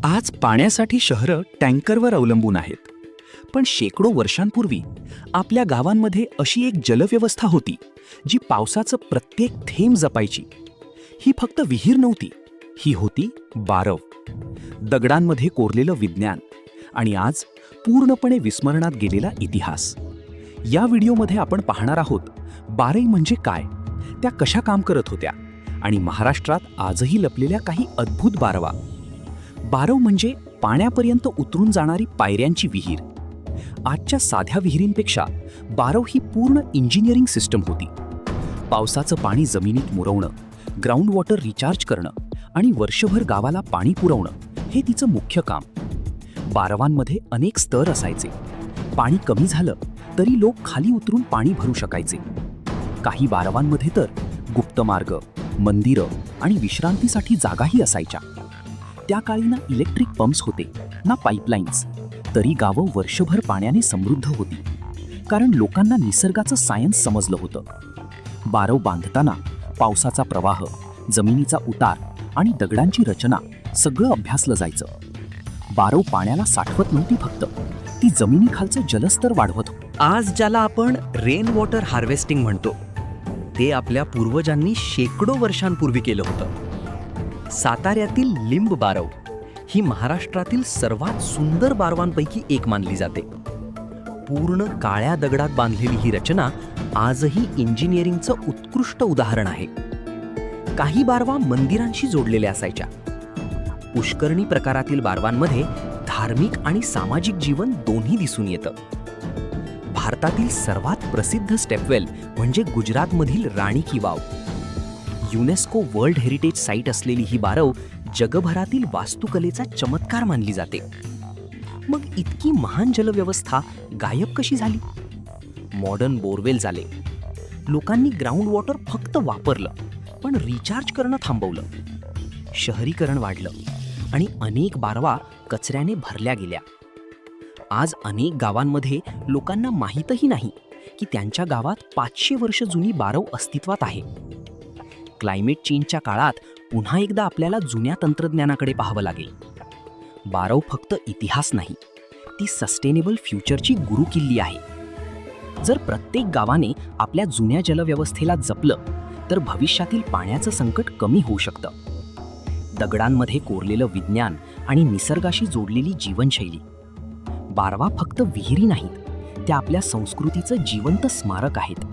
आज पाण्यासाठी शहरं टँकरवर अवलंबून आहेत. पण शेकडो वर्षांपूर्वी आपल्या गावांमध्ये अशी एक जलव्यवस्था होती जी पावसाचं प्रत्येक थेंब जपायची. ही फक्त विहीर नव्हती, ही होती बारव. दगडांमध्ये कोरलेलं विज्ञान आणि आज पूर्णपणे विस्मरणात गेलेला इतिहास. या व्हिडिओमध्ये आपण पाहणार आहोत बारई म्हणजे काय, त्या कशा काम करत होत्या आणि महाराष्ट्रात आजही लपलेल्या काही अद्भुत बारवा. बारव म्हणजे पाण्यापर्यंत उतरून जाणारी पायऱ्यांची विहीर. आजच्या साध्या विहिरींपेक्षा बारव ही पूर्ण इंजिनिअरिंग सिस्टम होती. पावसाचं पाणी जमिनीत मुरवणं, ग्राउंड वॉटर रिचार्ज करणं आणि वर्षभर गावाला पाणी पुरवणं हे तिचं मुख्य काम. बारवांमध्ये अनेक स्तर असायचे. पाणी कमी झालं तरी लोक खाली उतरून पाणी भरू शकायचे. काही बारवांमध्ये तर गुप्त मार्ग, मंदिरं आणि विश्रांतीसाठी जागाही असायच्या. त्या काळी ना इलेक्ट्रिक पंप्स होते ना पाईपलाईन्स, तरी गावं वर्षभर पाण्याने समृद्ध होती, कारण लोकांना निसर्गाचं सायन्स समजलं होतं. बारव बांधताना पावसाचा प्रवाह, जमिनीचा उतार आणि दगडांची रचना सगळं अभ्यासलं जायचं. बारव पाण्याला साठवत नव्हती फक्त, ती जमिनीखालचं जलस्तर वाढवत होती. आज ज्याला आपण रेन वॉटर हार्वेस्टिंग म्हणतो, ते आपल्या पूर्वजांनी शेकडो वर्षांपूर्वी केलं होतं. साताऱ्यातील लिंब बारव ही महाराष्ट्रातील सर्वात सुंदर बारवांपैकी एक मानली जाते. पूर्ण काळ्या दगडात बांधलेली ही रचना आजही इंजिनिअरिंगचं उत्कृष्ट उदाहरण आहे. काही बारवा मंदिरांशी जोडलेल्या असायच्या. पुष्करणी प्रकारातील बारवांमध्ये धार्मिक आणि सामाजिक जीवन दोन्ही दिसून येतं. भारतातील सर्वात प्रसिद्ध स्टेपवेल म्हणजे गुजरातमधील राणी की wow. UNESCO world heritage site असलेली ही बारव जगभरातील वास्तुकलेचा चमत्कार मानली जाते. मग इतकी महान जलव्यवस्था गायब कशी झाली? मॉडर्न बोरवेल झाले, लोकांनी ग्राउंड वॉटर फक्त वापरलं पण रिचार्ज करणं थांबवलं. शहरीकरण वाढलं आणि अनेक बारवा कचऱ्याने भरल्या गेल्या. आज अनेक गावांमध्ये लोकांना माहीतही नाही की त्यांच्या गावात 500 वर्ष जुनी बारव अस्तित्वात आहे. क्लायमेट चेंजच्या काळात पुन्हा एकदा आपल्याला जुन्या तंत्रज्ञानाकडे पाहावं लागेल. बारव फक्त इतिहास नाही, ती सस्टेनेबल फ्युचरची गुरुकिल्ली आहे. जर प्रत्येक गावाने आपल्या जुन्या जलव्यवस्थेला जपलं तर भविष्यातील पाण्याचं संकट कमी होऊ शकतं. दगडांमध्ये कोरलेलं विज्ञान आणि निसर्गाशी जोडलेली जीवनशैली. बारवा फक्त विहिरी नाहीत, त्या आपल्या संस्कृतीचं जिवंत स्मारक आहेत.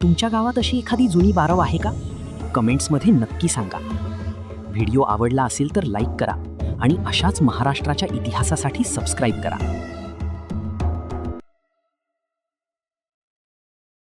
तुमच्या गावात अशी एखादी जुनी बारव आहे का? कमेंट्समध्ये नक्की सांगा. व्हिडिओ आवडला असेल तर लाईक करा आणि अशाच महाराष्ट्राच्या इतिहासासाठी सबस्क्राईब करा.